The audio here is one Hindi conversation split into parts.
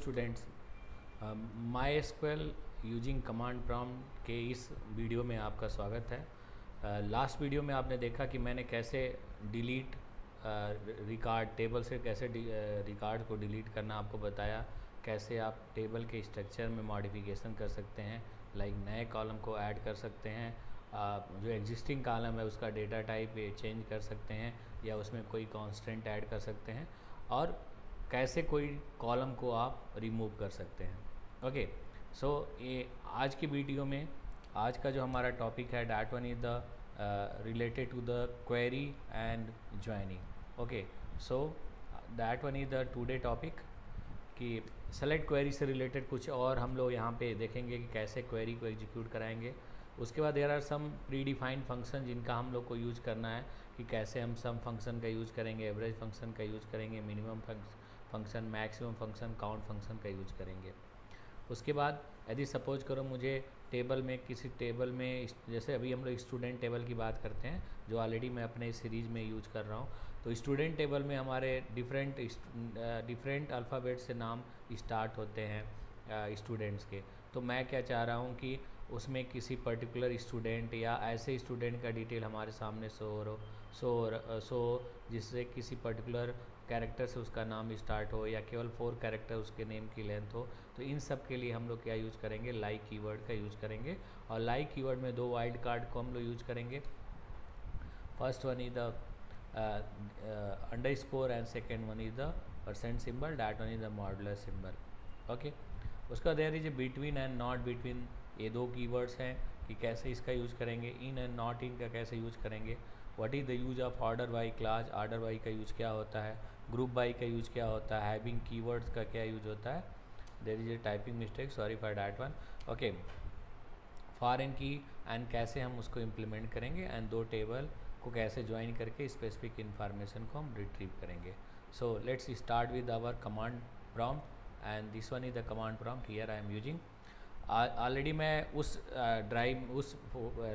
Students, my SQL using command prompt के इस वीडियो में आपका स्वागत है। लास्ट वीडियो में आपने देखा कि मैंने कैसे डिलीट रिकॉर्ड टेबल से कैसे रिकॉर्ड को डिलीट करना आपको बताया, कैसे आप टेबल के स्ट्रक्चर में मॉडिफिकेशन कर सकते हैं, लाइक नए कॉलम को ऐड कर सकते हैं, जो एग्जिस्टिंग कॉलम है उसका डेटा टाइप चेंज कर सकते हैं या उसमें कोई कांस्टेंट ऐड कर सकते हैं, और कैसे कोई कॉलम को आप रिमूव कर सकते हैं। ओके, सो ये आज की वीडियो में आज का जो हमारा टॉपिक है that one is the related to the query and joining. Okay, so that one is the today topic कि सेलेक्ट क्वेरी से रिलेटेड कुछ और हम लोग यहाँ पे देखेंगे कि कैसे क्वेरी को एग्जीक्यूट कराएंगे। उसके बाद there are some pre defined function जिनका हम लोग को यूज़ करना है कि कैसे हम सम फंक्शन का यूज़ करेंगे, एवरेज फंक्शन का यूज़ करेंगे, minimum function, maximum function, count function का यूज़ करेंगे। उसके बाद यदि सपोज करो मुझे टेबल में किसी टेबल में, जैसे अभी हम लोग स्टूडेंट टेबल की बात करते हैं जो ऑलरेडी मैं अपने सीरीज़ में यूज कर रहा हूँ, तो स्टूडेंट टेबल में हमारे डिफरेंट अल्फ़ाबेट से नाम स्टार्ट होते हैं स्टूडेंट्स के। तो मैं क्या चाह रहा हूँ कि उसमें किसी पर्टिकुलर स्टूडेंट या ऐसे स्टूडेंट का डिटेल हमारे सामने सो जिससे किसी पर्टिकुलर कैरेक्टर से उसका नाम स्टार्ट हो या केवल 4 कैरेक्टर उसके नेम की लेंथ हो। तो इन सब के लिए हम लोग क्या यूज़ करेंगे, लाइक कीवर्ड का यूज़ करेंगे। और लाइक कीवर्ड में 2 वाइल्ड कार्ड को हम लोग यूज़ करेंगे। First one is the underscore and second one is the percent symbol, that one is the modular symbol. Okay, उसका there is a between and not between, ये 2 कीवर्ड्स हैं कि कैसे इसका यूज़ करेंगे। इन एंड नॉट इन का कैसे यूज़ करेंगे। What is the use of order by class, order by का यूज़ क्या होता है, ग्रुप बाई का यूज़ क्या होता है, हैविंग कीवर्ड्स का क्या यूज होता है। There is a typing mistake, sorry for that one. Okay, foreign key and कैसे हम उसको इम्प्लीमेंट करेंगे, एंड 2 टेबल को कैसे ज्वाइन करके स्पेसिफिक इन्फॉर्मेशन को हम रिट्रीव करेंगे। So let's start with our command prompt and this one is the command prompt here I am using. Already मैं उस ड्राइव उस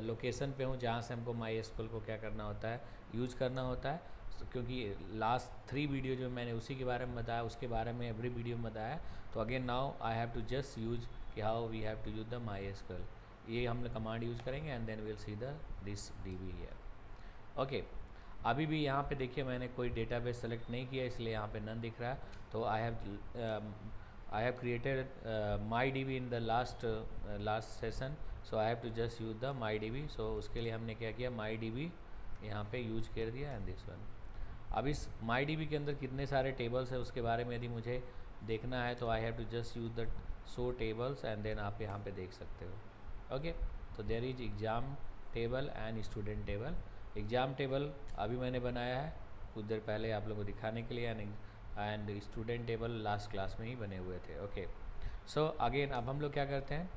लोकेशन पे हूँ जहाँ से हमको माई एसक्यूएल को क्या करना होता है, यूज़ करना होता है। क्योंकि लास्ट 3 वीडियो जो मैंने उसी के बारे में बताया, उसके बारे में एवरी वीडियो में बताया। तो again now I have to just use कि how we have to use the MySQL. ये हम लोग कमांड यूज़ करेंगे and then will see the this DB here. Okay, अभी भी यहाँ पे देखिए मैंने कोई डेटाबेस सेलेक्ट नहीं किया, इसलिए यहाँ पे नन दिख रहा है। तो I have created MyDB in the last session, so I have to just use the MyDB। so उसके लिए हमने क्या किया, MyDB यहाँ पे यूज कर दिया एंड दिस वन। अब इस MyDB के अंदर कितने सारे टेबल्स है उसके बारे में यदि मुझे देखना है तो I have to just use the show tables and then आप यहाँ पे देख सकते हो। ओके, तो there is exam table and student table. Exam table अभी मैंने बनाया है कुछ देर पहले आप लोगों को दिखाने के लिए, and student table last class में ही बने हुए थे। ओके, सो अगेन अब हम लोग क्या करते हैं,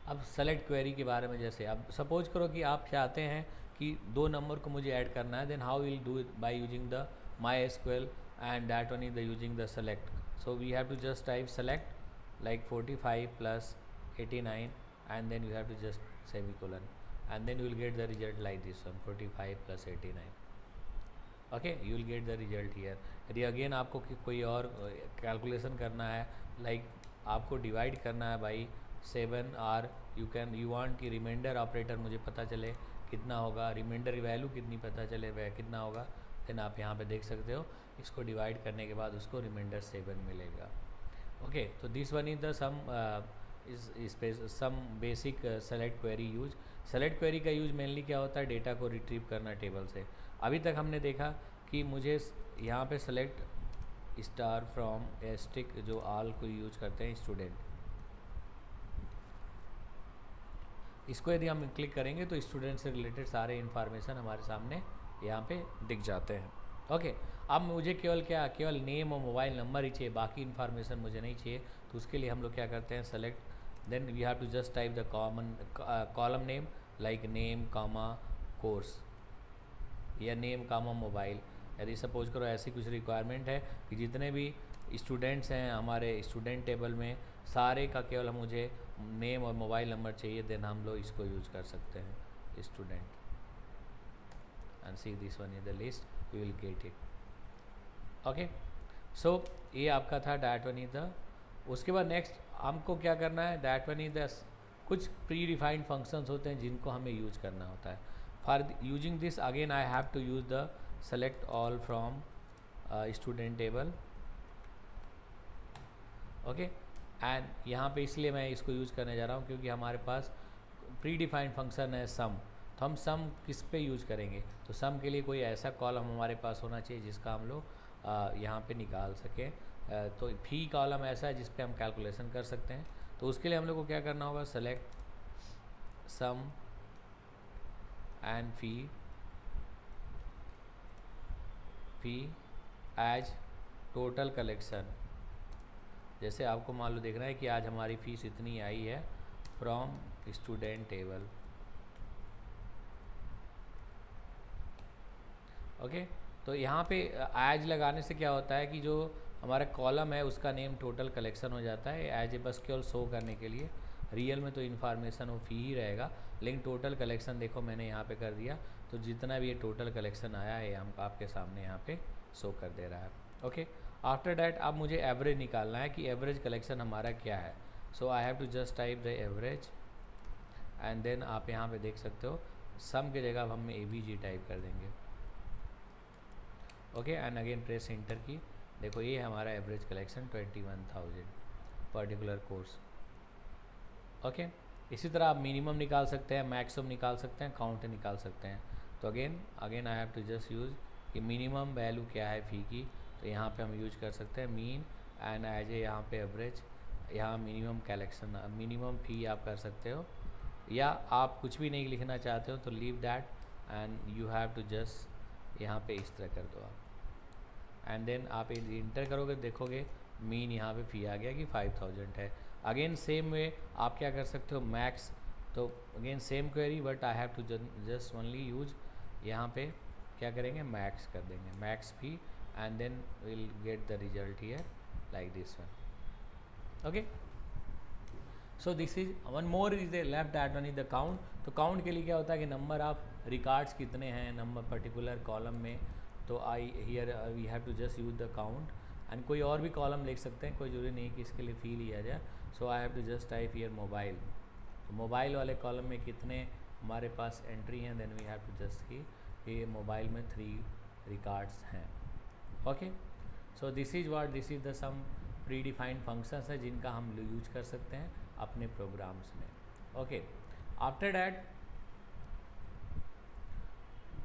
अब सेलेक्ट क्वेरी के बारे में। जैसे अब सपोज करो कि आप चाहते हैं कि 2 नंबर को मुझे ऐड करना है, then how will do it by using the MySQL and that one is the using the select. So we have to just type select like 45 + 89 and then you have to just semicolon and then you will get the result like this one, 45 + 89। Okay, you will get the result here. यदि अगेन आपको कोई और कैलकुलेशन करना है, लाइक आपको डिवाइड करना है बाई 7, और यू वांट कि रिमाइंडर ऑपरेटर मुझे पता चले कितना होगा, रिमाइंडर की वैल्यू कितनी पता चले वह कितना होगा, देन आप यहाँ पे देख सकते हो। इसको डिवाइड करने के बाद उसको रिमाइंडर 7 मिलेगा। ओके, तो this one is the some basic select query use. Select query का यूज मेनली क्या होता है, डेटा को रिट्रीव करना टेबल से। अभी तक हमने देखा कि मुझे यहाँ पे सेलेक्ट स्टार फ्रॉम एस्टिक जो ऑल को यूज करते हैं स्टूडेंट, इसको यदि हम क्लिक करेंगे तो स्टूडेंट से रिलेटेड सारे इन्फॉर्मेशन हमारे सामने यहाँ पे दिख जाते हैं। ओके, अब मुझे केवल नेम और मोबाइल नंबर ही चाहिए, बाकी इन्फॉर्मेशन मुझे नहीं चाहिए। तो उसके लिए हम लोग क्या करते हैं, select, then we have to just type the column name like name comma course या नेम कामा मोबाइल। यदि सपोज करो ऐसी कुछ रिक्वायरमेंट है कि जितने भी स्टूडेंट्स हैं हमारे स्टूडेंट टेबल में सारे का केवल मुझे नेम और मोबाइल नंबर चाहिए, देन हम लोग इसको यूज कर सकते हैं student and see this one is the list, we will get it. Okay, so ये आपका था डैट वन इज द। उसके बाद नेक्स्ट हमको क्या करना है, डैट वन इज द कुछ प्री डिफाइंड फंक्शंस होते हैं जिनको हमें यूज करना होता है। For using this again I have to use the select all from student table. Okay, and यहाँ पे इसलिए मैं इसको यूज़ करने जा रहा हूँ क्योंकि हमारे पास प्री डिफाइंड फंक्शन है सम। तो हम सम किस पे यूज़ करेंगे, तो सम के लिए कोई ऐसा कॉलम हमारे पास होना चाहिए जिसका हम लोग यहाँ पे निकाल सकें। तो फी कॉलम ऐसा है जिस पे हम कैलकुलेशन कर सकते हैं। तो उसके लिए हम लोग को क्या करना होगा, select sum and fee as total collection. जैसे आपको मान लो देखना है कि आज हमारी फ़ीस इतनी आई है फ्रॉम स्टूडेंट टेबल। ओके, तो यहाँ पे एज लगाने से क्या होता है कि जो हमारा कॉलम है उसका नेम टोटल कलेक्शन हो जाता है। एज ए बस केवल शो करने के लिए, रियल में तो इन्फॉर्मेशन वो फ़ी ही रहेगा, लेकिन टोटल कलेक्शन देखो मैंने यहाँ पे कर दिया, तो जितना भी ये टोटल कलेक्शन आया है हम आपके सामने यहाँ पे शो कर दे रहा है। ओके, आफ्टर डैट अब मुझे एवरेज निकालना है कि एवरेज कलेक्शन हमारा क्या है। So I have to just type the average and then आप यहाँ पे देख सकते हो सम की जगह अब हम ABG टाइप कर देंगे। Okay, and again press inter की। देखो ये हमारा average collection 21,000 particular course. Okay, इसी तरह आप मिनिमम निकाल सकते हैं, मैक्सिमम निकाल सकते हैं, काउंट निकाल सकते हैं। तो again I have to just use कि मिनिमम वैल्यू क्या है फ़ी की, तो यहाँ पे हम यूज कर सकते हैं मीन एंड एज ए यहाँ पे एवरेज। यहाँ मिनिमम कलेक्शन मिनिमम फ़ी आप कर सकते हो, या आप कुछ भी नहीं लिखना चाहते हो तो leave that and you have to just यहाँ पे इस तरह कर दो आप, एंड देन आप इंटर करोगे देखोगे मीन यहाँ पे फ़ी आ गया कि 5,000 है। अगेन सेम वे आप क्या कर सकते हो मैक्स, तो again same query but I have to just only use यहाँ पे क्या करेंगे मैक्स कर देंगे, max fee, and then we'll get the result here like this one. Okay, so this is one more is the left, that one is the count। तो count के लिए क्या होता है कि नंबर ऑफ रिकॉर्ड्स कितने हैं नंबर पर्टिकुलर कॉलम में, तो I here we have to just use the count. And कोई और भी कॉलम लिख सकते हैं, कोई जरूरी नहीं कि इसके लिए फ़ी लिया जाए। So I have to just type here mobile. तो मोबाइल वाले कॉलम में कितने हमारे पास एंट्री हैं, then we have to just की ये मोबाइल में 3 रिकॉर्ड्स हैं। Okay, so this is the some pre defined functions है जिनका हम यूज कर सकते हैं अपने प्रोग्राम्स में। Okay, after that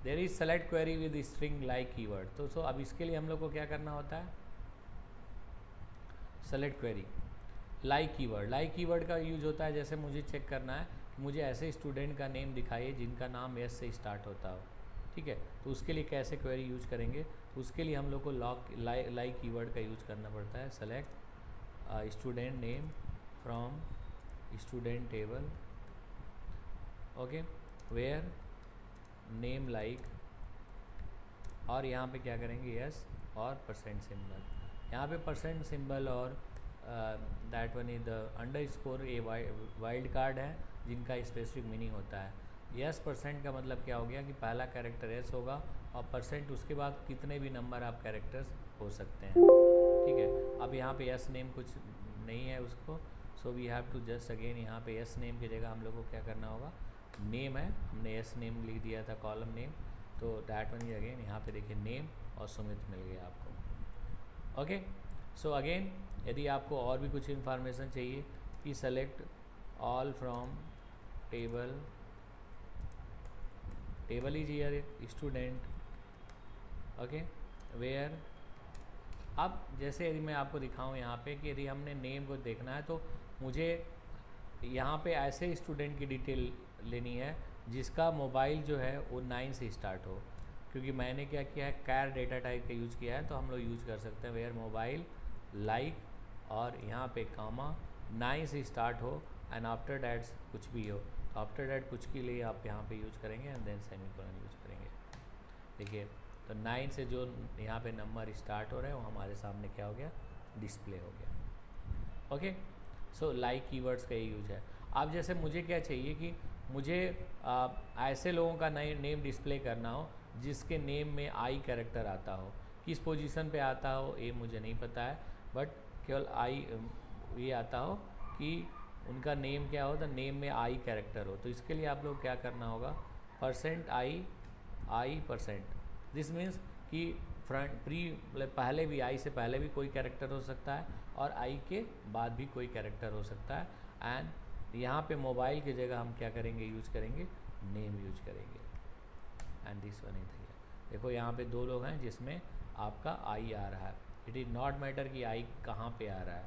there is select query with string like keyword. तो सो अब इसके लिए हम लोग को क्या करना होता है, सेलेक्ट क्वेरी लाइक कीवर्ड का यूज होता है जैसे मुझे चेक करना है कि मुझे ऐसे स्टूडेंट का नेम दिखाइए जिनका नाम एस से स्टार्ट होता हो। ठीक है, तो उसके लिए कैसे क्वेरी यूज करेंगे, तो उसके लिए हम लोग को लाइक कीवर्ड का यूज करना पड़ता है। Select student name from student table. Okay, where name like, और यहाँ पे क्या करेंगे यस और परसेंट सिंबल। यहाँ पे परसेंट सिंबल और that one is the underscore a wild card है जिनका स्पेसिफिक मीनिंग होता है। यस परसेंट का मतलब क्या हो गया कि पहला कैरेक्टर एस होगा और परसेंट उसके बाद कितने भी नंबर आप कैरेक्टर्स हो सकते हैं। ठीक है, अब यहाँ पे यस नेम कुछ नहीं है उसको, so we have to just again यहाँ पे यस नेम की जगह हम लोग को क्या करना होगा, नेम है हमने यस नेम लिख दिया था कॉलम नेम, तो डैट वन अगेन यहाँ पे देखिए नेम और सुमित मिल गया आपको। ओके, सो अगेन यदि आपको और भी कुछ इन्फॉर्मेशन चाहिए कि select all from table is here student. Okay, where, अब जैसे यदि मैं आपको दिखाऊं यहाँ पे कि यदि हमने नेम को देखना है तो मुझे यहाँ पे ऐसे स्टूडेंट की डिटेल लेनी है जिसका मोबाइल जो है वो 9 से स्टार्ट हो, क्योंकि मैंने क्या किया है कैर डेटा टाइप का यूज़ किया है, तो हम लोग यूज़ कर सकते हैं वेयर मोबाइल लाइक और यहाँ पे कामा 9 से स्टार्ट हो एंड आफ्टर डैट कुछ भी हो, तो आफ्टर डैट कुछ के लिए आप यहाँ पे यूज करेंगे एंड देन सेमीकोलन यूज करेंगे। देखिए, तो 9 से जो यहाँ पे नंबर स्टार्ट हो रहे हैं वो हमारे सामने क्या हो गया, डिस्प्ले हो गया। ओके, सो लाइक कीवर्ड्स का ये यूज है। अब जैसे मुझे क्या चाहिए कि मुझे ऐसे लोगों का नेम डिस्प्ले करना हो जिसके नेम में आई कैरेक्टर आता हो, किस पोजीशन पे आता हो ये मुझे नहीं पता है, बट केवल आई ये आता हो कि उनका नेम क्या हो, द नेम में आई कैरेक्टर हो। तो इसके लिए आप लोग क्या करना होगा, %i दिस मीन्स कि फ्रंट प्री मतलब पहले भी आई से पहले भी कोई कैरेक्टर हो सकता है और आई के बाद भी कोई कैरेक्टर हो सकता है। एंड यहाँ पे मोबाइल की जगह हम क्या करेंगे, यूज करेंगे नेम यूज करेंगे। And this one is here, देखो यहाँ पे दो लोग हैं जिसमें आपका आई आ रहा है। इट इज़ नॉट मैटर कि आई कहाँ पे आ रहा है,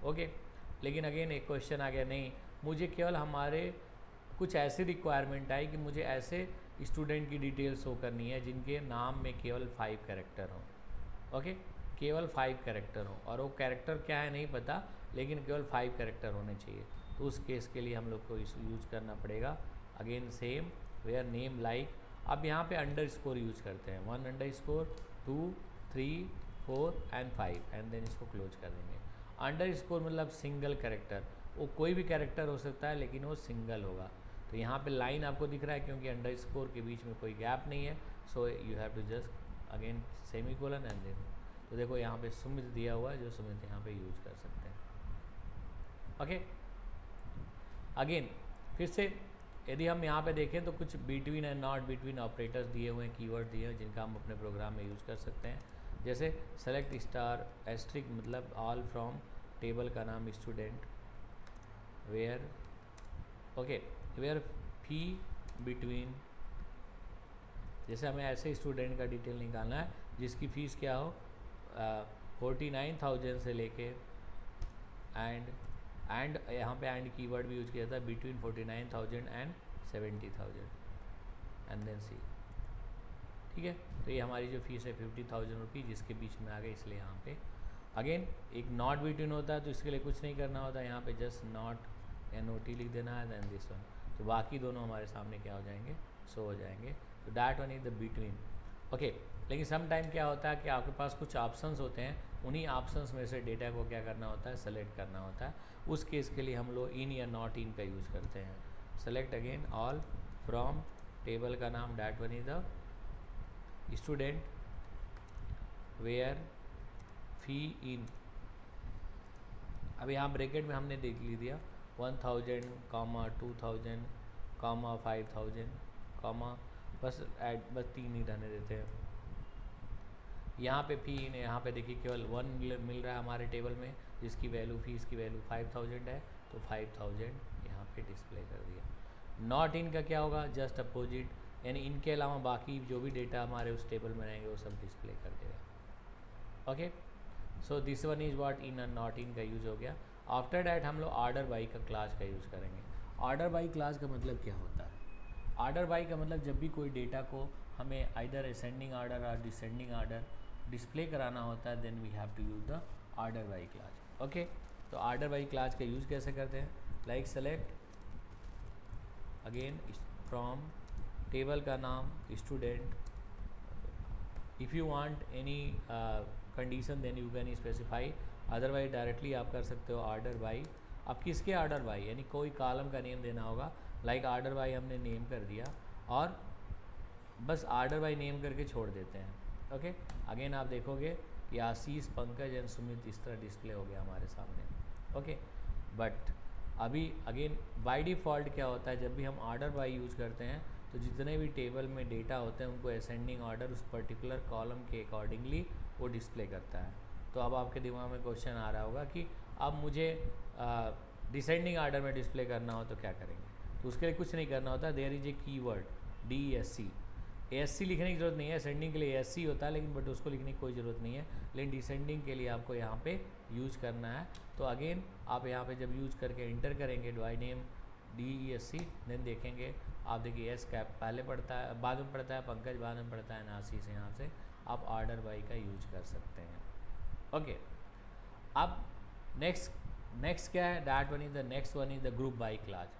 ओके। लेकिन अगेन एक क्वेश्चन आ गया, नहीं मुझे केवल हमारे कुछ ऐसी रिक्वायरमेंट आई कि मुझे ऐसे स्टूडेंट की डिटेल शो करनी है जिनके नाम में केवल 5 कैरेक्टर हों, ओके, केवल 5 कैरेक्टर हों, और वो कैरेक्टर क्या है नहीं पता, लेकिन केवल 5 कैरेक्टर होने चाहिए। तो उस केस के लिए हम लोग को यूज करना पड़ेगा again same where name like. अब यहाँ पे अंडरस्कोर यूज करते हैं, 1 अंडरस्कोर 2 3 4 एंड 5 एंड देन इसको क्लोज कर देंगे। अंडरस्कोर मतलब सिंगल कैरेक्टर, वो कोई भी कैरेक्टर हो सकता है लेकिन वो सिंगल होगा। तो यहाँ पे लाइन आपको दिख रहा है क्योंकि अंडरस्कोर के बीच में कोई गैप नहीं है, so you have to just again semicolon and then. तो देखो यहाँ पे सुमित दिया हुआ है, जो सुमित यहाँ पे यूज कर सकते हैं, ओके। अगेन फिर से यदि हम यहाँ पे देखें तो कुछ between and not between operators दिए हुए हैं, कीवर्ड दिए हुए हैं जिनका हम अपने प्रोग्राम में यूज़ कर सकते हैं। जैसे सेलेक्ट स्टार एस्ट्रिक मतलब ऑल फ्रॉम टेबल का नाम student where, okay, where fee between, जैसे हमें ऐसे स्टूडेंट का डिटेल निकालना है जिसकी फ़ीस क्या हो 49,000 से लेके एंड यहाँ पे एंड कीवर्ड भी यूज किया था बिटवीन 49,000 एंड 70,000 एंड देन सी, ठीक है। तो ये हमारी जो फीस है 50,000 रुपीज़ जिसके बीच में आ गए, इसलिए यहाँ पे अगेन एक नॉट बिटवीन होता है तो इसके लिए कुछ नहीं करना होता, यहाँ पे जस्ट नॉट NOT लिख देना है देन दिस वन, तो बाकी दोनों हमारे सामने क्या हो जाएंगे, शो हो जाएंगे। तो that one is the between, okay. लेकिन सम टाइम क्या होता है कि आपके पास कुछ ऑप्शंस होते हैं, उन्हीं ऑप्शंस में से डेटा को क्या करना होता है, सेलेक्ट करना होता है। उस केस के लिए हम लोग इन या नॉट इन का यूज़ करते हैं। Select again all from table का नाम that one is the student where fee in, अब यहाँ ब्रैकेट में हमने देख ली दिया 1,000, 2,000, 5,000, बस 3 ही रहने देते हैं। यहाँ पे फी इन, यहाँ पे देखिए केवल 1 मिल रहा है हमारे टेबल में जिसकी वैल्यू फीस की वैल्यू 5,000 है, तो 5,000 यहाँ पे डिस्प्ले कर दिया। नॉट इन का क्या होगा, जस्ट अपोजिट, यानी इनके अलावा बाकी जो भी डेटा हमारे उस टेबल में रहेंगे वो सब डिस्प्ले कर देगा, okay. So this one is what in and not in का यूज़ हो गया। आफ्टर डैट हम लोग ऑर्डर बाई का क्लास का यूज़ करेंगे। ऑर्डर बाई क्लास का मतलब क्या होता है, ऑर्डर बाई का मतलब जब भी कोई डेटा को हमें आइदर असेंडिंग ऑर्डर और डिसेंडिंग ऑर्डर डिस्प्ले कराना होता है then we have to use the order by clause, okay. तो ऑर्डर बाई क्लास का यूज़ कैसे करते हैं, like select again from table का नाम student, if you want any condition then you can specify, otherwise directly आप कर सकते हो ऑर्डर बाई। अब किसके ऑर्डर बाई, यानी कोई कॉलम का नेम देना होगा, लाइक ऑर्डर बाई हमने नेम कर दिया और बस ऑर्डर बाई नेम करके छोड़ देते हैं, ओके। अगेन आप देखोगे कि आशीष, पंकज एंड सुमित इस तरह डिस्प्ले हो गया हमारे सामने, ओके। बट अभी अगेन बाय डिफ़ॉल्ट क्या होता है, जब भी हम ऑर्डर बाई यूज़ करते हैं तो जितने भी टेबल में डेटा होते हैं उनको असेंडिंग ऑर्डर उस पर्टिकुलर कॉलम के अकॉर्डिंगली वो डिस्प्ले करता है। तो अब आपके दिमाग में क्वेश्चन आ रहा होगा कि अब मुझे डिसेंडिंग ऑर्डर में डिस्प्ले करना हो तो क्या करेंगे, तो उसके लिए कुछ नहीं करना होता, there is a keyword DESC, ASC लिखने की ज़रूरत नहीं है, असेंडिंग के लिए ASC होता है लेकिन बट उसको लिखने की कोई ज़रूरत नहीं है, लेकिन डिसेंडिंग के लिए आपको यहाँ पे यूज़ करना है। तो अगेन आप यहाँ पे जब यूज़ करके इंटर करेंगे डू आई नेम DESC देन देखेंगे आप, देखिए एस कैप पहले पढ़ता है, बाद में पढ़ता है पंकज, बाद में पढ़ता है नासी, से यहाँ से आप ऑर्डर बाई का यूज कर सकते हैं, ओके। अब नेक्स्ट क्या है, that one is the next one is the group by class.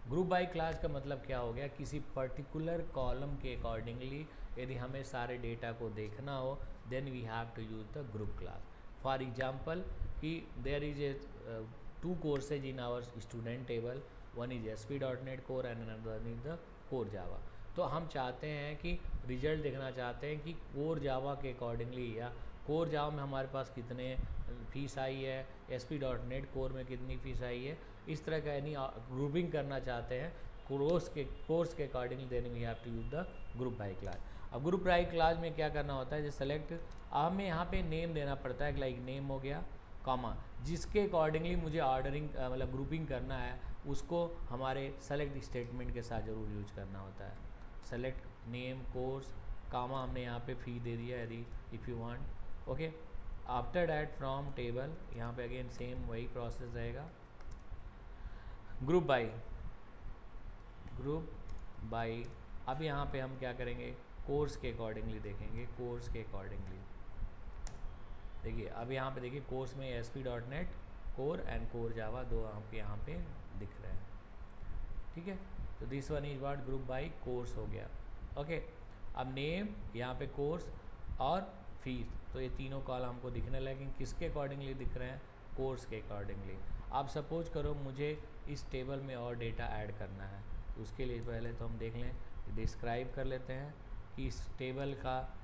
Group by clause का मतलब क्या हो गया, किसी पर्टिकुलर कॉलम के अकॉर्डिंगली यदि हमें सारे डेटा को देखना हो then we have to use the group class. For example कि there is a 2 courses in our student table, one is ASP.NET core and another is the core Java. तो हम चाहते हैं कि रिजल्ट देखना चाहते हैं कि कोर जावा के अकॉर्डिंगली या कोर जावा में हमारे पास कितने फीस आई है, ASP.NET कोर में कितनी फीस आई है, इस तरह का यानी ग्रुपिंग करना चाहते हैं कोर्स के accordingly, then we have to use the group by clause. अब ग्रुप बाय क्लास में क्या करना होता है, जैसे सेलेक्ट हमें यहाँ पे नेम देना पड़ता है, लाइक नेम हो गया कॉमा, जिसके अकॉर्डिंगली मुझे ऑर्डरिंग मतलब ग्रुपिंग करना है उसको हमारे सेलेक्ट स्टेटमेंट के साथ ज़रूर यूज करना होता है। सेलेक्ट नेम कोर्स कामा, हमने यहाँ पे फी दे दिया यदि if you want. Okay, after that from table, यहाँ पे अगेन सेम वही प्रोसेस रहेगा। ग्रुप बाई अब यहाँ पे हम क्या करेंगे, कोर्स के अकॉर्डिंगली देखेंगे, कोर्स के अकॉर्डिंगली देखिए। अब यहाँ पे देखिए कोर्स में ASP.NET core and core Java दो आपके यहाँ पे दिख रहे हैं, ठीक है। तो this one is what group by course हो गया। ओके, अब नेम यहाँ पे कोर्स और फीस, तो ये तीनों कॉल हमको दिखने लगे, किसके अकॉर्डिंगली दिख रहे हैं, कोर्स के अकॉर्डिंगली। आप सपोज करो मुझे इस टेबल में और डेटा ऐड करना है, तो उसके लिए पहले तो हम देख लें, डिस्क्राइब कर लेते हैं कि इस टेबल का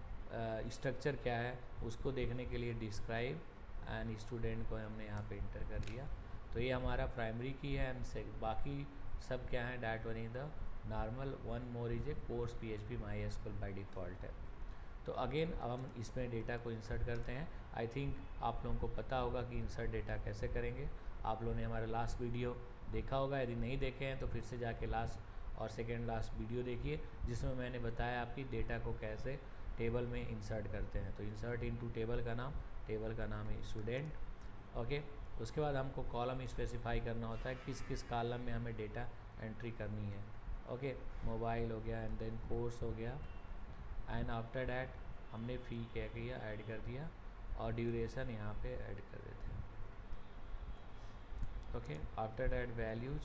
स्ट्रक्चर क्या है, उसको देखने के लिए डिस्क्राइब एंड स्टूडेंट को हमने यहाँ पे इंटर कर दिया। तो ये हमारा प्राइमरी की है एंड बाकी सब क्या है, that one is the normal, one more is a course PHP MySQL by default है। तो अगेन अब हम इसमें डेटा को इंसर्ट करते हैं। आई थिंक आप लोगों को पता होगा कि इंसर्ट डेटा कैसे करेंगे। आप लोगों ने हमारा लास्ट वीडियो देखा होगा, यदि नहीं देखे हैं तो फिर से जाके लास्ट और सेकेंड लास्ट वीडियो देखिए, जिसमें मैंने बताया आपकी डेटा को कैसे टेबल में इंसर्ट करते हैं। तो इंसर्ट इनटू टेबल का नाम है स्टूडेंट। ओके, उसके बाद हमको कॉलम स्पेसिफाई करना होता है, किस किस कॉलम में हमें डेटा एंट्री करनी है। ओके, मोबाइल हो गया एंड देन कोर्स हो गया एंड आफ्टर डैट हमने फ़ी क्या किया, ऐड कर दिया और ड्यूरेशन यहाँ पे ऐड कर देते हैं। Okay, after that values,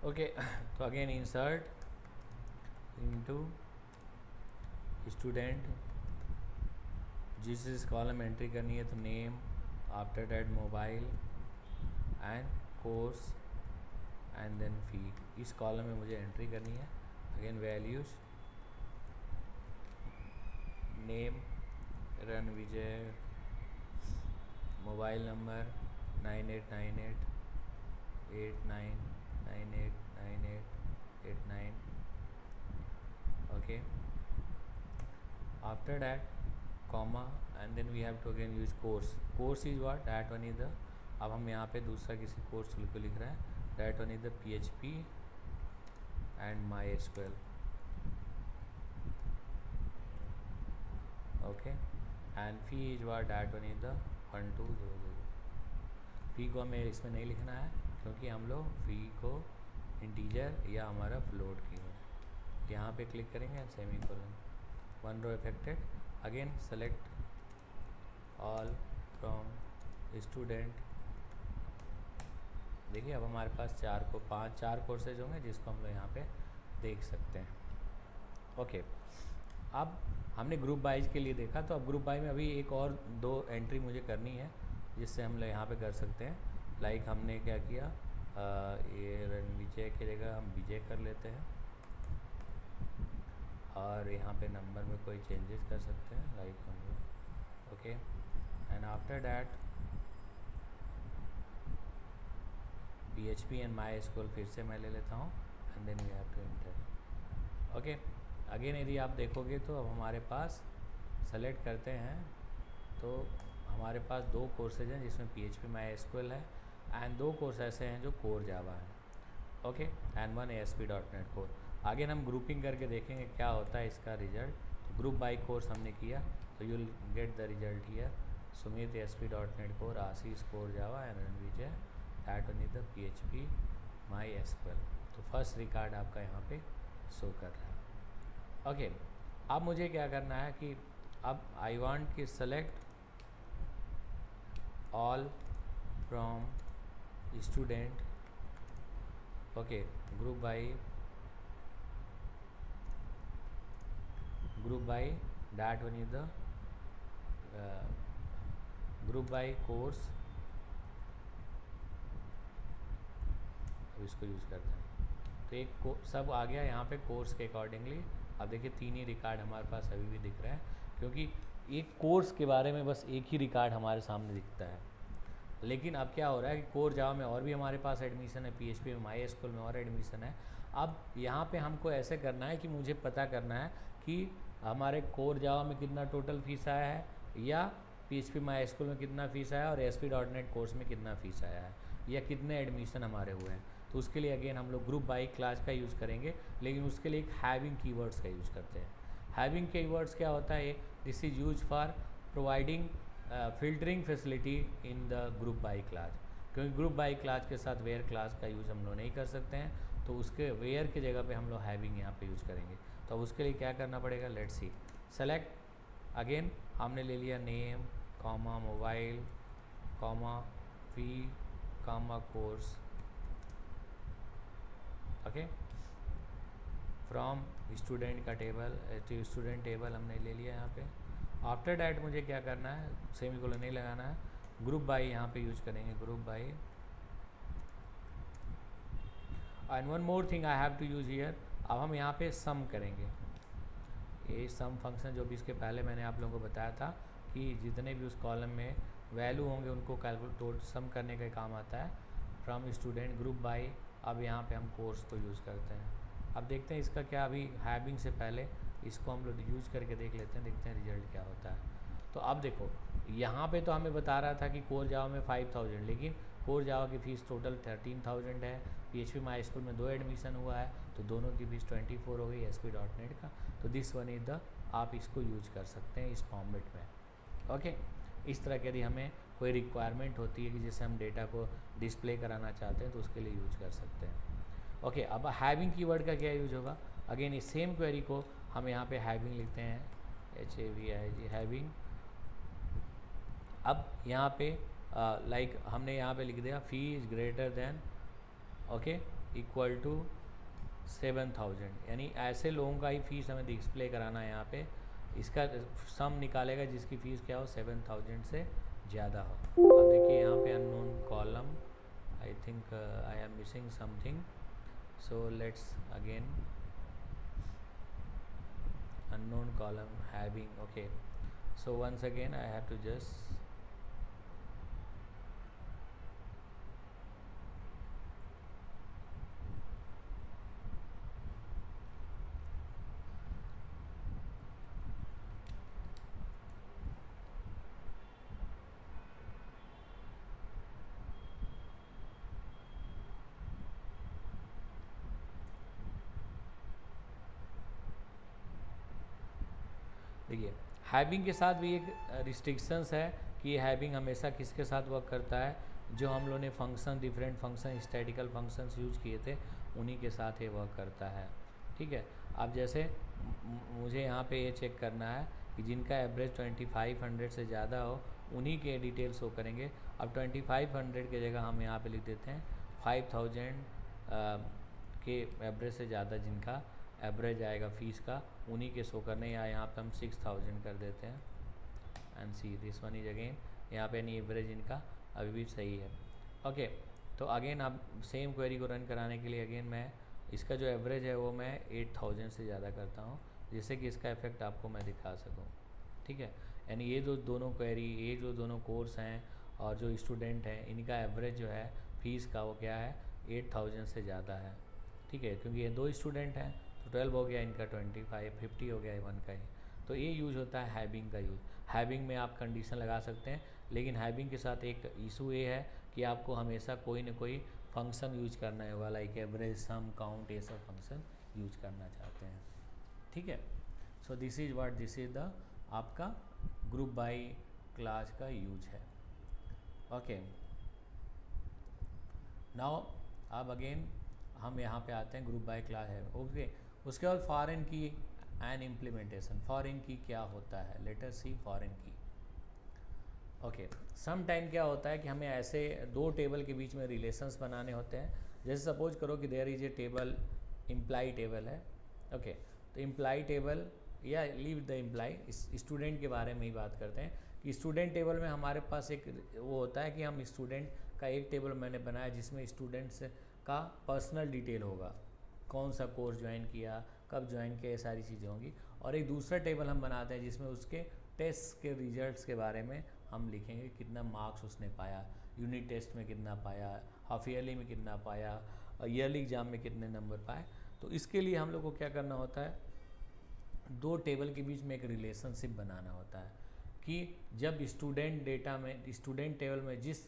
okay तो अगेन इंसर्ट इनटू स्टूडेंट, जिस कॉलम एंट्री करनी है तो name, after that mobile and course and then fee, इस कॉलम में मुझे एंट्री करनी है। Again values, name Ranvijay, mobile number 9898899889। okay, after that comma and then we have to again use course is what, that one is the, अब हम यहाँ पे दूसरा किसी कोर्स को लिख रहे हैं, that one is the PHP and MySQL। okay, and fee is what, that one is the 1200। फी को हमें इसमें नहीं लिखना है क्योंकि हम लोग फी को इंटीजर या हमारा फ्लोट की हो। यहाँ पे क्लिक करेंगे semicolon, one row affected. Again select all from student. देखिए अब हमारे पास चार कोर्सेज होंगे जिसको हम लोग यहाँ पे देख सकते हैं। ओके, अब हमने ग्रुप वाइज के लिए देखा, तो अब ग्रुप वाइज में अभी एक और दो एंट्री मुझे करनी है जिससे हम लोग यहाँ पे कर सकते हैं। लाइक हमने क्या किया, ये रणविजय की जगह हम विजय कर लेते हैं और यहाँ पे नंबर में कोई चेंजेस कर सकते हैं, लाइक हम लोग। Okay, and after that PHP and MySQL फिर से मैं ले लेता हूँ and then we have to enter. Okay, again यदि आप देखोगे तो अब हमारे पास सेलेक्ट करते हैं तो हमारे पास दो कोर्सेज हैं जिसमें PHP MySQL है एंड दो कोर्स ऐसे हैं जो कोर जावा है। Okay, and one ASP.NET core. आगे हम ग्रुपिंग करके देखेंगे क्या होता है इसका रिजल्ट। तो ग्रुप बाय कोर्स हमने किया तो you will get the result here, Sumit ASP.NET core, Ashish core Java and Ranvijay that one is the PHP MySQL। तो फर्स्ट रिकॉर्ड आपका यहाँ पे शो कर रहा है। ओके, अब मुझे क्या करना है कि अब आई वांट कि select all from student okay, group by that one is the group by course, अब इसको यूज़ करते हैं। तो एक सब आ गया यहाँ पे कोर्स के अकॉर्डिंगली। अब देखिए 3 ही रिकॉर्ड हमारे पास अभी भी दिख रहा है, क्योंकि एक कोर्स के बारे में बस एक ही रिकॉर्ड हमारे सामने दिखता है। लेकिन अब क्या हो रहा है कि कोर जावा में और भी हमारे पास एडमिशन है, PHP में, MySQL में और एडमिशन है। अब यहाँ पे हमको ऐसे करना है कि मुझे पता करना है कि हमारे कोर जावा में कितना टोटल फीस आया है, या PHP MySQL में कितना फ़ीस आया है, और ASP.NET कोर्स में कितना फ़ीस आया है, या कितने एडमिशन हमारे हुए हैं। तो उसके लिए अगेन हम लोग ग्रुप बाय क्लास का यूज़ करेंगे, लेकिन उसके लिए एक हैविंग कीवर्ड्स का यूज़ करते हैं। हैविंग कीवर्ड्स क्या होता है? This is use for providing filtering facility in the group by class, क्योंकि ग्रुप बाय क्लास के साथ वेयर क्लास का यूज़ हम लोग नहीं कर सकते हैं, तो उसके वेयर की जगह पे हम लोग हैविंग यहाँ पे यूज़ करेंगे। तो अब उसके लिए क्या करना पड़ेगा? Let's see. सेलेक्ट, अगेन हमने ले लिया name comma mobile comma fee comma course, okay, from student का टेबल, स्टूडेंट टेबल हमने ले लिया यहाँ पे। आफ्टर डैट मुझे क्या करना है? सेमीकोलन नहीं लगाना है, ग्रुप बाय यहाँ पे यूज करेंगे, group by. And one more thing I have to use here, अब हम यहाँ पे सम करेंगे। ये सम फंक्शन जो भी इसके पहले मैंने आप लोगों को बताया था कि जितने भी उस कॉलम में वैल्यू होंगे उनको कैलकुलेट सम करने का काम आता है। फ्रॉम स्टूडेंट ग्रुप बाय, अब यहाँ पे हम कोर्स को यूज़ करते हैं। अब देखते हैं इसका क्या, अभी हैविंग से पहले इसको हम लोग यूज़ करके देख लेते हैं, देखते हैं रिजल्ट क्या होता है। तो अब देखो यहाँ पे तो हमें बता रहा था कि कोर जावा में 5000, लेकिन कोर जावा की फ़ीस टोटल 13000 है। PHP MySQL में 2 एडमिशन हुआ है, तो दोनों की फीस 24 हो गई ASP.NET का। तो दिस वन इज़ द, आप इसको यूज कर सकते हैं इस फॉर्मेट में, ओके। इस तरह के यदि हमें कोई रिक्वायरमेंट होती है कि जैसे हम डेटा को डिस्प्ले कराना चाहते हैं, तो उसके लिए यूज कर सकते हैं, ओके। अब हैविंग कीवर्ड का क्या यूज होगा? अगेन इस सेम क्वेरी को हम यहाँ पे हैविंग लिखते हैं, HAVIG, हैविंग। अब यहाँ पे लाइक हमने यहाँ पे लिख दिया fee is greater than, okay, equal to 7000, यानी ऐसे लोगों का ही फीस हमें डिस्प्ले कराना है यहाँ पे। इसका सम निकालेगा जिसकी फ़ीस क्या हो, 7000 से ज़्यादा हो। अब देखिए यहाँ पे unknown column, I think I am missing something, so let's again unknown column having, okay, so once again I have to just देखिए हैविंग के साथ भी एक रिस्ट्रिक्शंस है कि हैविंग हमेशा किसके साथ वर्क करता है? जो हम लोगों ने function, different function, statistical functions use किए थे, उन्हीं के साथ ये वर्क करता है, ठीक है। अब जैसे मुझे यहाँ पे ये चेक करना है कि जिनका एवरेज 2500 से ज़्यादा हो, उन्हीं के डिटेल्स शो करेंगे। अब 2500 की जगह हम यहाँ पे लिख देते हैं 5000 के एवरेज से ज़्यादा जिनका एवरेज आएगा फीस का, उन्हीं के शो करने, या यहाँ पे हम 6000 कर देते हैं। And see this one is again, यहाँ पे नहीं एवरेज इनका अभी भी सही है, ओके। तो अगेन अब सेम क्वेरी को रन कराने के लिए अगेन मैं इसका जो एवरेज है वो मैं 8000 से ज़्यादा करता हूँ, जिससे कि इसका इफेक्ट आपको मैं दिखा सकूँ, ठीक है। यानी ये जो दोनों क्वेरी, ये जो दोनों कोर्स हैं और जो स्टूडेंट हैं, इनका एवरेज जो है फीस का वो क्या है, 8000 से ज़्यादा है, ठीक है। क्योंकि ये 2 स्टूडेंट हैं तो 12 हो गया, इनका 25, 50 हो गया वन का ही। तो ये यूज़ होता है हैविंग का यूज़। हैविंग में आप कंडीशन लगा सकते हैं, लेकिन हैविंग के साथ एक इशू ये है कि आपको हमेशा कोई ना कोई फंक्शन यूज करना होगा, लाइक एवरेज, सम, काउंट, ये सब फंक्शन यूज करना चाहते हैं, ठीक है। सो this is what, this is the आपका ग्रुप बाय क्लास का यूज है, ओके। नाउ अब अगेन हम यहाँ पे आते हैं, ग्रुप बाय क्लास है, ओके। उसके बाद foreign key and implementation. Foreign की क्या होता है? लेट अस सी फॉरेन की, ओके। सम टाइम क्या होता है कि हमें ऐसे 2 टेबल के बीच में रिलेशंस बनाने होते हैं, जैसे सपोज करो कि there is a table, employee table है, ओके, तो इम्प्लाई टेबल या लीव द इम्प्लाई, स्टूडेंट के बारे में ही बात करते हैं कि स्टूडेंट टेबल में हमारे पास एक वो होता है कि हम स्टूडेंट का एक टेबल मैंने बनाया जिसमें स्टूडेंट्स का पर्सनल डिटेल होगा, कौन सा कोर्स ज्वाइन किया, कब ज्वाइन किया, ये सारी चीज़ें होंगी। और एक दूसरा टेबल हम बनाते हैं जिसमें उसके टेस्ट के रिजल्ट्स के बारे में हम लिखेंगे, कितना मार्क्स उसने पाया, यूनिट टेस्ट में कितना पाया, हाफ ईयरली में कितना पाया, ईयरली एग्जाम में कितने नंबर पाए। तो इसके लिए हम लोग को क्या करना होता है, दो टेबल के बीच में एक रिलेशनशिप बनाना होता है कि जब स्टूडेंट डेटा में, स्टूडेंट टेबल में जिस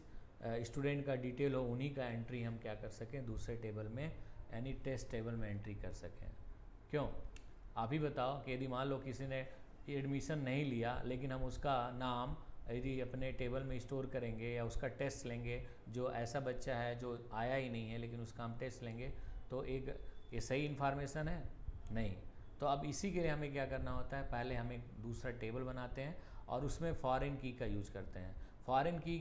स्टूडेंट का डिटेल हो उन्हीं का एंट्री हम क्या कर सकें दूसरे टेबल में, यानी टेस्ट टेबल में एंट्री कर सकें। क्यों, आप ही बताओ कि यदि मान लो किसी ने एडमिशन नहीं लिया लेकिन हम उसका नाम यदि अपने टेबल में स्टोर करेंगे या उसका टेस्ट लेंगे, जो ऐसा बच्चा है जो आया ही नहीं है लेकिन उसका हम टेस्ट लेंगे, तो एक ये सही इन्फॉर्मेशन है नहीं। तो अब इसी के लिए हमें क्या करना होता है, पहले हम एक दूसरा टेबल बनाते हैं और उसमें फॉरेन की का यूज करते हैं। फॉरेन की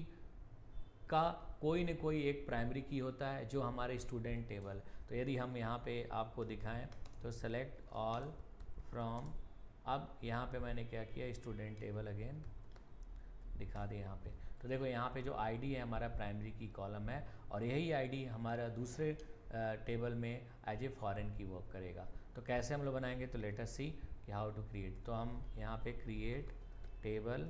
का कोई न कोई एक प्राइमरी की होता है जो हमारे स्टूडेंट टेबल। तो यदि हम यहाँ पे आपको दिखाएं तो सेलेक्ट ऑल फ्रॉम, अब यहाँ पे मैंने क्या किया, स्टूडेंट टेबल अगेन दिखा दे यहाँ पे। तो देखो यहाँ पे जो आईडी है हमारा प्राइमरी की कॉलम है और यही आईडी हमारा दूसरे टेबल में एज ए फॉरेन की वर्क करेगा। तो कैसे हम लोग बनाएंगे, तो लेट अस सी कि हाउ टू क्रिएट। तो हम यहाँ पे क्रिएट टेबल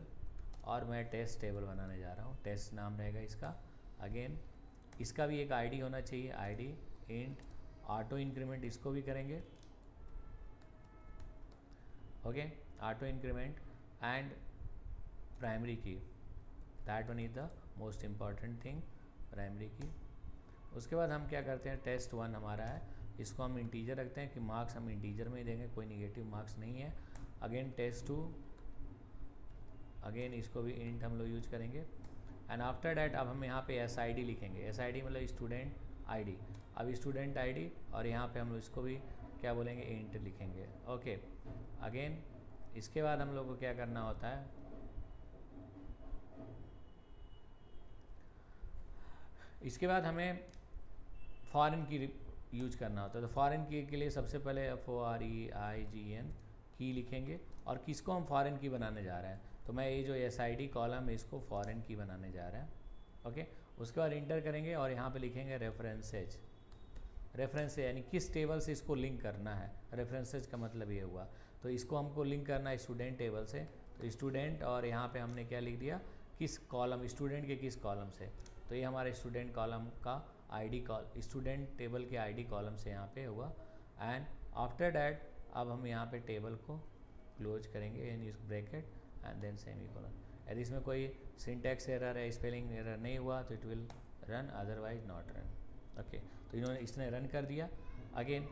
और मैं टेस्ट टेबल बनाने जा रहा हूँ, टेस्ट नाम रहेगा इसका। अगेन इसका भी एक आईडी होना चाहिए, आईडी इंट ऑटो इंक्रीमेंट, इसको भी करेंगे, okay, auto increment and primary key, that one is the most important thing, primary key. उसके बाद हम क्या करते हैं, टेस्ट 1 हमारा है, इसको हम इंटीजर रखते हैं कि मार्क्स हम इंटीजर में ही देंगे, कोई निगेटिव मार्क्स नहीं है। अगेन टेस्ट 2, अगेन इसको भी इंट हम लोग यूज करेंगे। एंड आफ्टर डैट अब हम यहाँ पे एस आई डी लिखेंगे, एस आई डी मतलब स्टूडेंट आईडी। अब स्टूडेंट आईडी और यहाँ पे हम लोग इसको भी क्या बोलेंगे, इंट लिखेंगे, ओके। अगेन इसके बाद हम लोग को क्या करना होता है, इसके बाद हमें फॉरेन की यूज करना होता है। तो फॉरेन की के लिए सबसे पहले FOREIGN की लिखेंगे और किसको हम फॉरेन की बनाने जा रहे हैं, तो मैं ये जो SID कॉलम है इसको फॉरेन की बनाने जा रहे हैं, ओके। उसके बाद इंटर करेंगे और यहाँ पे लिखेंगे रेफरेंसेज, रेफरेंस यानी किस टेबल से इसको लिंक करना है, रेफरेंसेज का मतलब ये हुआ। तो इसको हमको लिंक करना है स्टूडेंट टेबल से, तो स्टूडेंट और यहाँ पे हमने क्या लिख दिया, किस कॉलम, स्टूडेंट के किस कॉलम से, तो ये हमारे स्टूडेंट कॉलम का आईडी स्टूडेंट टेबल के आईडी कॉलम से यहाँ पे हुआ। एंड आफ्टर डैट अब हम यहाँ पे टेबल को क्लोज करेंगे in bracket and then semicolon. यदि इसमें कोई सिंटैक्स एरर है, स्पेलिंग एरर नहीं हुआ तो it will run, otherwise not run, okay. तो इन्होंने इसने रन कर दिया। अगेन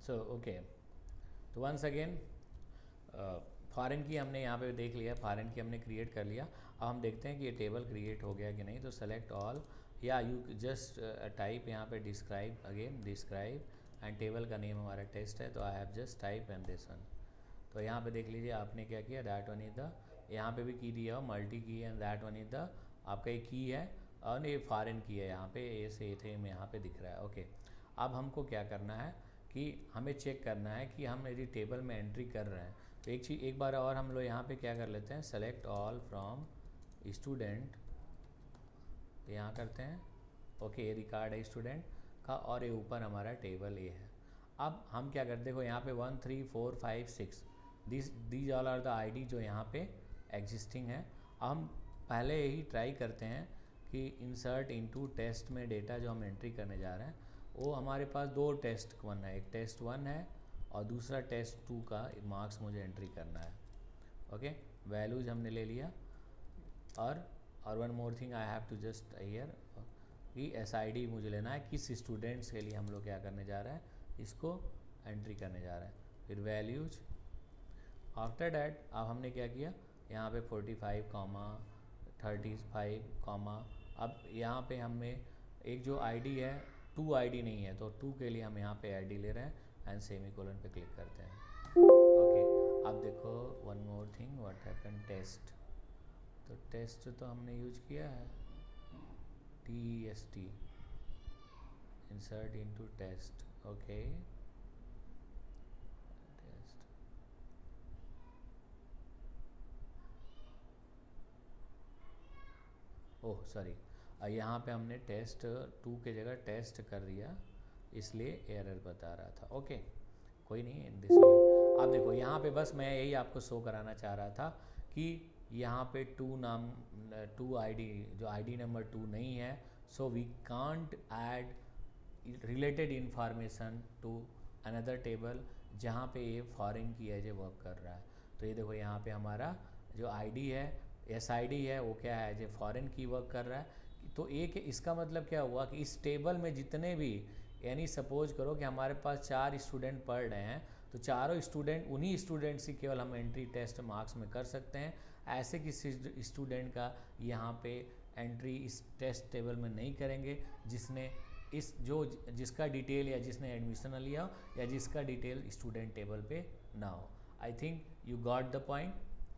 सो ओके, तो वंस अगेन फॉरेन की हमने यहाँ पे देख लिया, फॉरेन की हमने क्रिएट कर लिया। अब हम देखते हैं कि ये टेबल क्रिएट हो गया कि नहीं। तो सेलेक्ट ऑल या यू जस्ट टाइप यहाँ पे describe, again describe and table का नेम हमारा टेस्ट है, तो I have just type and this one. तो यहाँ पे देख लीजिए आपने क्या किया, दैट वन इज द, यहाँ पे भी की दिया हो मल्टी की and that one is the आपका एक की है और ये फॉरेन की है, यहाँ पे ए से थे में यहाँ पे दिख रहा है, ओके। अब हमको क्या करना है कि हमें चेक करना है कि हम यदि टेबल में एंट्री कर रहे हैं तो एक बार और हम लोग यहाँ पे क्या कर लेते हैं, सेलेक्ट ऑल फ्रॉम स्टूडेंट, यहाँ करते हैं ओके, ये रिकॉर्ड है स्टूडेंट का और ये ऊपर हमारा टेबल ये है। अब हम क्या करते हैं, देखो यहाँ पे 1 3 4 5 6 these all are the ID जो यहाँ पे एग्जिस्टिंग है। हम पहले यही ट्राई करते हैं कि इंसर्ट इनटू टेस्ट में डेटा जो हम एंट्री करने जा रहे हैं वो हमारे पास दो टेस्ट 1 है, एक टेस्ट 1 है और दूसरा टेस्ट 2 का मार्क्स मुझे एंट्री करना है। ओके, वैल्यूज हमने ले लिया और one more thing I have to just here कि SID मुझे लेना है, किस स्टूडेंट्स के लिए हम लोग क्या करने जा रहे हैं, इसको एंट्री करने जा रहे हैं। फिर वैल्यूज, आफ्टर डैट अब हमने क्या किया, यहाँ पे 45 35 अब यहाँ पे हमें एक जो ID है 2 ID नहीं है तो 2 के लिए हम यहाँ पे ID ले रहे हैं एंड सेमीकोलन पे क्लिक करते हैं। ओके, अब देखो one more thing what happen, test, तो टेस्ट तो हमने यूज किया है TEST, insert into test, okay, test, oh sorry, यहाँ पे हमने टेस्ट 2 के जगह टेस्ट कर दिया इसलिए एरर बता रहा था। ओके, कोई नहीं, इन दिस अब देखो यहाँ पे बस मैं यही आपको शो कराना चाह रहा था कि यहाँ पे 2 ID जो ID नंबर 2 नहीं है, so we can't add related information to another table जहाँ पे ये फॉरेन की एज ए वर्क कर रहा है। तो ये देखो यहाँ पे हमारा जो ID है SID है वो क्या है, एज ए फॉरेन की वर्क कर रहा है। तो एक इसका मतलब क्या हुआ कि इस टेबल में जितने भी, यानी सपोज करो कि हमारे पास 4 स्टूडेंट पढ़ रहे हैं तो चारों स्टूडेंट, उन्हीं स्टूडेंट्स की केवल हम एंट्री टेस्ट मार्क्स में कर सकते हैं। ऐसे किसी स्टूडेंट का यहाँ पे एंट्री इस टेस्ट टेबल में नहीं करेंगे जिसने जिसका डिटेल या जिसने एडमिशन लिया हो या जिसका डिटेल स्टूडेंट टेबल पे ना हो। I think you got the point.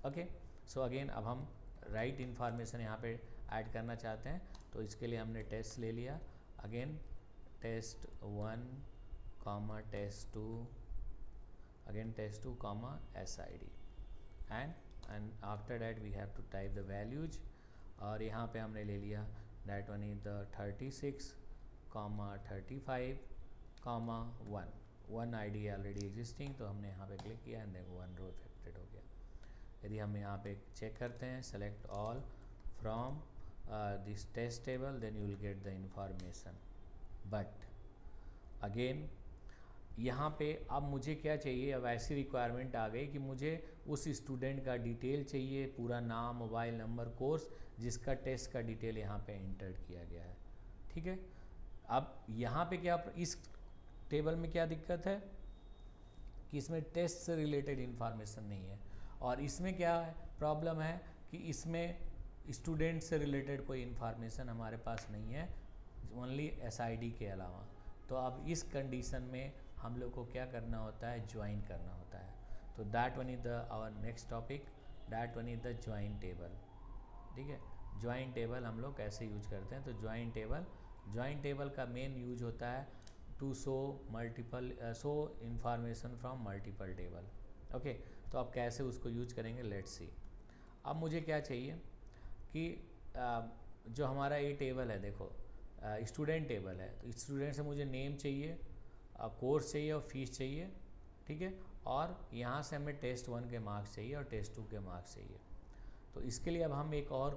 Okay, so again अब हम राइट इन्फॉर्मेशन यहाँ पे ऐड करना चाहते हैं तो इसके लिए हमने टेस्ट ले लिया, again test 1 test 2, again test 2 SID and after that we have to type the values और यहाँ पे हमने ले लिया that one is the 36 35 1 ID already existing, तो हमने यहाँ पे क्लिक किया एंड देखो 1 रो इफेक्टेड हो गया। यदि हम यहाँ पे चेक करते हैं select all from this test table then you will get the information, but again यहाँ पे अब मुझे क्या चाहिए, अब ऐसी रिक्वायरमेंट आ गई कि मुझे उस स्टूडेंट का डिटेल चाहिए, पूरा नाम, मोबाइल नंबर, कोर्स जिसका टेस्ट का डिटेल यहाँ पे एंटर किया गया है। ठीक है, अब यहाँ पे क्या, इस टेबल में क्या दिक्कत है कि इसमें टेस्ट से रिलेटेड इन्फॉर्मेशन नहीं है और इसमें क्या प्रॉब्लम है कि इसमें स्टूडेंट से रिलेटेड कोई इन्फॉर्मेशन हमारे पास नहीं है, ओनली SID के अलावा। तो अब इस कंडीशन में हम लोग को क्या करना होता है, ज्वाइन करना होता है। तो that one is the our next topic, that one is the join table. ठीक है, ज्वाइन टेबल हम लोग कैसे यूज करते हैं, तो ज्वाइन टेबल का मेन यूज होता है to show information from multiple table. Okay, तो अब कैसे उसको यूज करेंगे, लेट्स सी। अब मुझे क्या चाहिए कि जो हमारा ये टेबल है, देखो स्टूडेंट टेबल है, तो स्टूडेंट से मुझे नेम चाहिए, कोर्स चाहिए और फीस चाहिए। ठीक है, और यहाँ से हमें टेस्ट 1 के मार्क्स चाहिए और टेस्ट 2 के मार्क्स चाहिए। तो इसके लिए अब हम एक और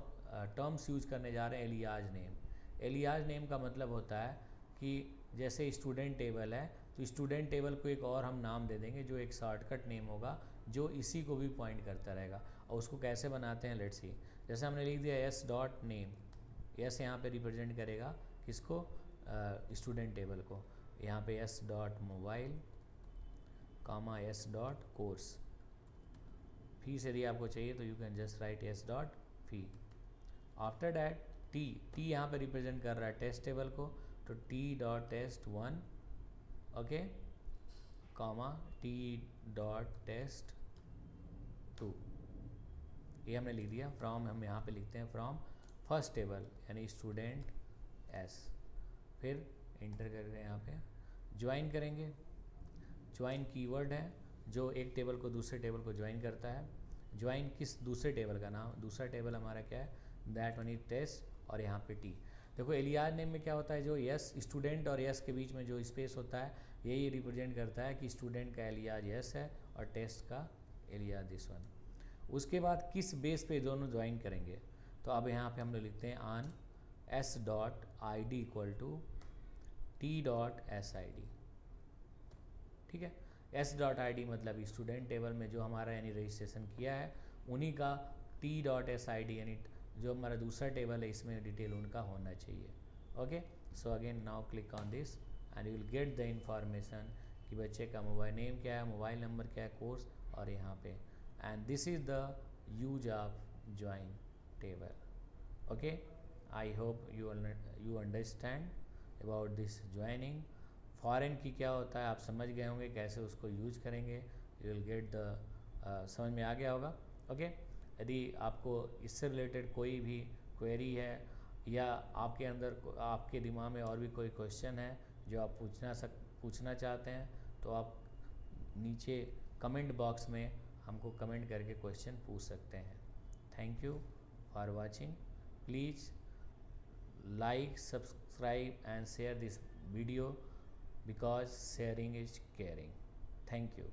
टर्म्स यूज करने जा रहे हैं, एलियाज नेम। एलियाज नेम का मतलब होता है कि जैसे स्टूडेंट टेबल है तो स्टूडेंट टेबल को एक और हम नाम दे देंगे जो एक शॉर्टकट नेम होगा जो इसी को भी पॉइंट करता रहेगा। और उसको कैसे बनाते हैं, लेट्स सी। जैसे हमने लिख दिया s.name, यस यहाँ पे रिप्रेजेंट करेगा किसको, स्टूडेंट टेबल को। यहाँ पे s.mobile, s.course, फीस यदि आपको चाहिए तो you can just right s.fee। After that T यहाँ पे रिप्रेजेंट कर रहा है टेस्ट टेबल को, तो t.test1, ओके, t.test2, ये हमने लिख दिया। फ्रॉम हम यहाँ पे लिखते हैं फ्रॉम फर्स्ट टेबल यानी स्टूडेंट s, फिर इंटर करके यहाँ पे ज्वाइन करेंगे। ज्वाइन कीवर्ड है, जो एक टेबल को दूसरे टेबल को ज्वाइन करता है। ज्वाइन किस दूसरे टेबल का नाम, दूसरा टेबल हमारा क्या है, दैट वन इज टेस्ट और यहाँ पे टी। देखो एलियाज नेम में क्या होता है, जो यस स्टूडेंट और यस के बीच में जो स्पेस होता है यही रिप्रेजेंट करता है कि स्टूडेंट का एलियाज यस है और टेस्ट का एलियाज दिस वन। उसके बाद किस बेस पे दोनों ज्वाइन करेंगे, तो अब यहाँ पे हम लोग लिखते हैं on S dot I D equal to T dot S I D. ठीक है, एस डॉट आई डी मतलब स्टूडेंट टेबल में जो हमारा यानी रजिस्ट्रेशन किया है उन्हीं का T dot S I D यानी जो हमारा दूसरा टेबल है इसमें डिटेल उनका होना चाहिए। Okay, so again now click on this and you will get the information कि बच्चे का मोबाइल नेम क्या है, मोबाइल नंबर क्या है, कोर्स और यहाँ पे and this is the use of join table. Okay, I hope you understand about this joining. Foreign की क्या होता है आप समझ गए होंगे, कैसे उसको यूज करेंगे, यू विल गेट द समझ में आ गया होगा। ओके, यदि आपको इससे रिलेटेड कोई भी क्वेरी है या आपके अंदर आपके दिमाग में और भी कोई क्वेश्चन है जो आप पूछना चाहते हैं तो आप नीचे कमेंट बॉक्स में हमको कमेंट करके क्वेश्चन पूछ सकते हैं। Thank you for watching. Please like, subscribe and share this video because sharing is caring. Thank you.